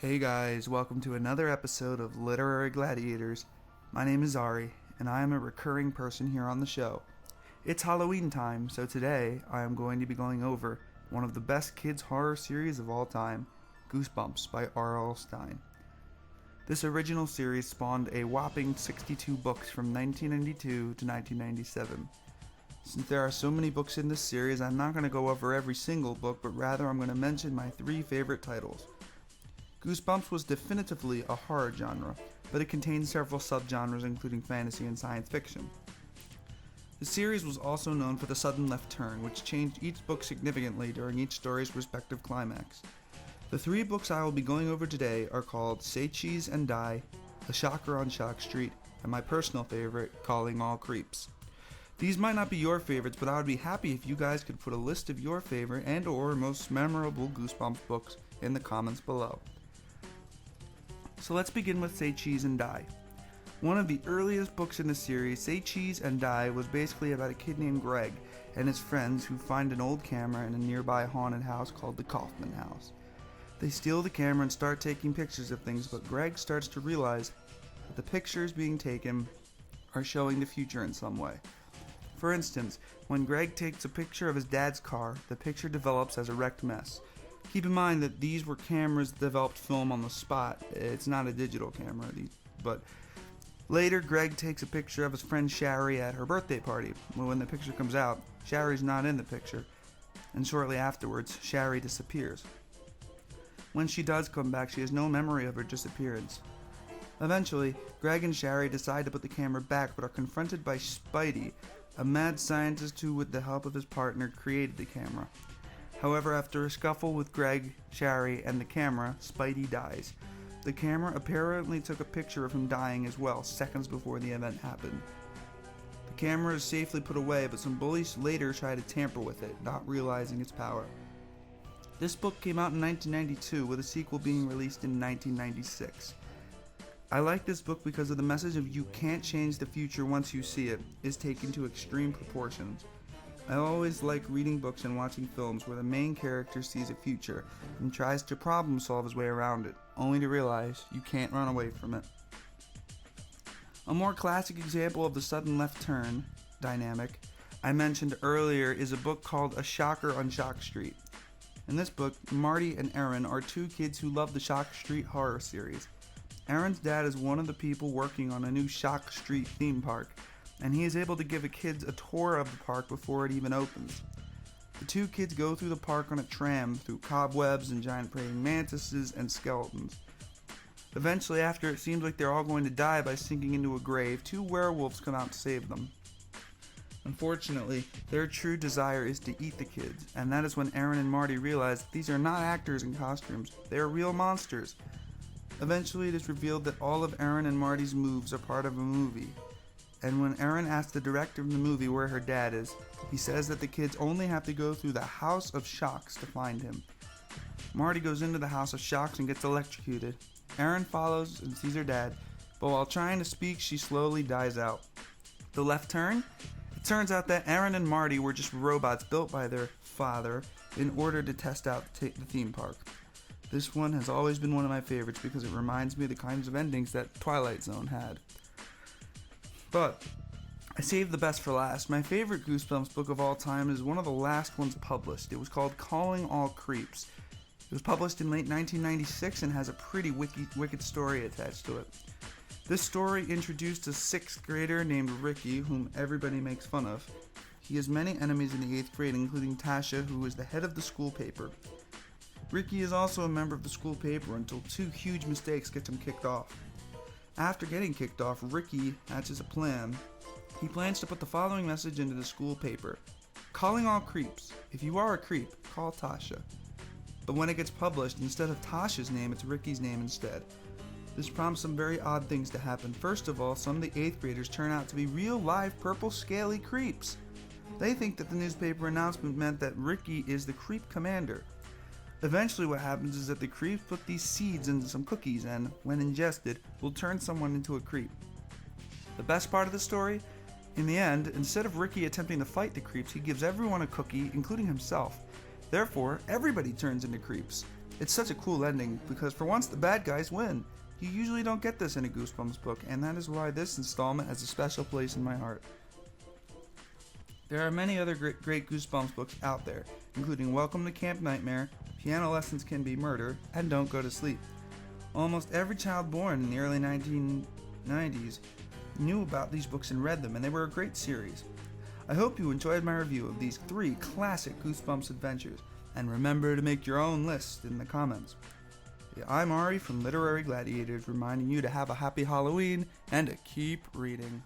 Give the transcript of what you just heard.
Hey guys, welcome to another episode of Literary Gladiators. My name is Ari, and I am a recurring person here on the show. It's Halloween time, so today I am going to be going over one of the best kids' horror series of all time, Goosebumps by R.L. Stine. This original series spawned a whopping 62 books from 1992 to 1997. Since there are so many books in this series, I'm not going to go over every single book, but rather I'm going to mention my three favorite titles. Goosebumps was definitively a horror genre, but it contained several subgenres including fantasy and science fiction. The series was also known for the sudden left turn, which changed each book significantly during each story's respective climax. The three books I will be going over today are called Say Cheese and Die, A Shocker on Shock Street, and my personal favorite, Calling All Creeps. These might not be your favorites, but I would be happy if you guys could put a list of your favorite and or most memorable Goosebumps books in the comments below. So let's begin with Say Cheese and Die. One of the earliest books in the series, Say Cheese and Die, was basically about a kid named Greg and his friends who find an old camera in a nearby haunted house called the Kaufman House. They steal the camera and start taking pictures of things, but Greg starts to realize that the pictures being taken are showing the future in some way. For instance, when Greg takes a picture of his dad's car, the picture develops as a wrecked mess. Keep in mind that these were cameras that developed film on the spot. It's not a digital camera, but later Greg takes a picture of his friend Shari at her birthday party. When the picture comes out, Shari's not in the picture, and shortly afterwards, Shari disappears. When she does come back, she has no memory of her disappearance. Eventually, Greg and Shari decide to put the camera back, but are confronted by Spidey, a mad scientist who, with the help of his partner, created the camera. However, after a scuffle with Greg, Shari, and the camera, Spidey dies. The camera apparently took a picture of him dying as well, seconds before the event happened. The camera is safely put away, but some bullies later try to tamper with it, not realizing its power. This book came out in 1992, with a sequel being released in 1996. I like this book because of the message of you can't change the future once you see it is taken to extreme proportions. I always like reading books and watching films where the main character sees a future and tries to problem solve his way around it, only to realize you can't run away from it. A more classic example of the sudden left turn dynamic I mentioned earlier is a book called A Shocker on Shock Street. In this book, Marty and Aaron are two kids who love the Shock Street horror series. Aaron's dad is one of the people working on a new Shock Street theme park, and he is able to give the kids a tour of the park before it even opens. The two kids go through the park on a tram through cobwebs and giant praying mantises and skeletons. Eventually, after it seems like they're all going to die by sinking into a grave, two werewolves come out to save them. Unfortunately, their true desire is to eat the kids, and that is when Aaron and Marty realize that these are not actors in costumes, they are real monsters. Eventually, it is revealed that all of Aaron and Marty's moves are part of a movie. And when Aaron asks the director of the movie where her dad is, he says that the kids only have to go through the House of Shocks to find him. Marty goes into the House of Shocks and gets electrocuted. Aaron follows and sees her dad, but while trying to speak, she slowly dies out. The left turn? It turns out that Aaron and Marty were just robots built by their father in order to test out the theme park. This one has always been one of my favorites because it reminds me of the kinds of endings that Twilight Zone had. But I saved the best for last. My favorite Goosebumps book of all time is one of the last ones published. It was called Calling All Creeps. It was published in late 1996 and has a pretty wicked story attached to it. This story introduced a 6th grader named Ricky, whom everybody makes fun of. He has many enemies in the 8th grade, including Tasha, who is the head of the school paper. Ricky is also a member of the school paper until two huge mistakes get him kicked off. After getting kicked off, Ricky hatches a plan. He plans to put the following message into the school paper. Calling all creeps. If you are a creep, call Tasha. But when it gets published, instead of Tasha's name, it's Ricky's name instead. This prompts some very odd things to happen. First of all, some of the 8th graders turn out to be real live purple scaly creeps. They think that the newspaper announcement meant that Ricky is the creep commander. Eventually what happens is that the creeps put these seeds into some cookies and, when ingested, will turn someone into a creep. The best part of the story? In the end, instead of Ricky attempting to fight the creeps, he gives everyone a cookie, including himself. Therefore, everybody turns into creeps. It's such a cool ending because for once the bad guys win. You usually don't get this in a Goosebumps book, and that is why this installment has a special place in my heart. There are many other great Goosebumps books out there, including Welcome to Camp Nightmare, Piano Lessons Can Be Murder, and Don't Go to Sleep. Almost every child born in the early 1990s knew about these books and read them, and they were a great series. I hope you enjoyed my review of these 3 classic Goosebumps adventures, and remember to make your own list in the comments. I'm Ari from Literary Gladiators, reminding you to have a happy Halloween and to keep reading.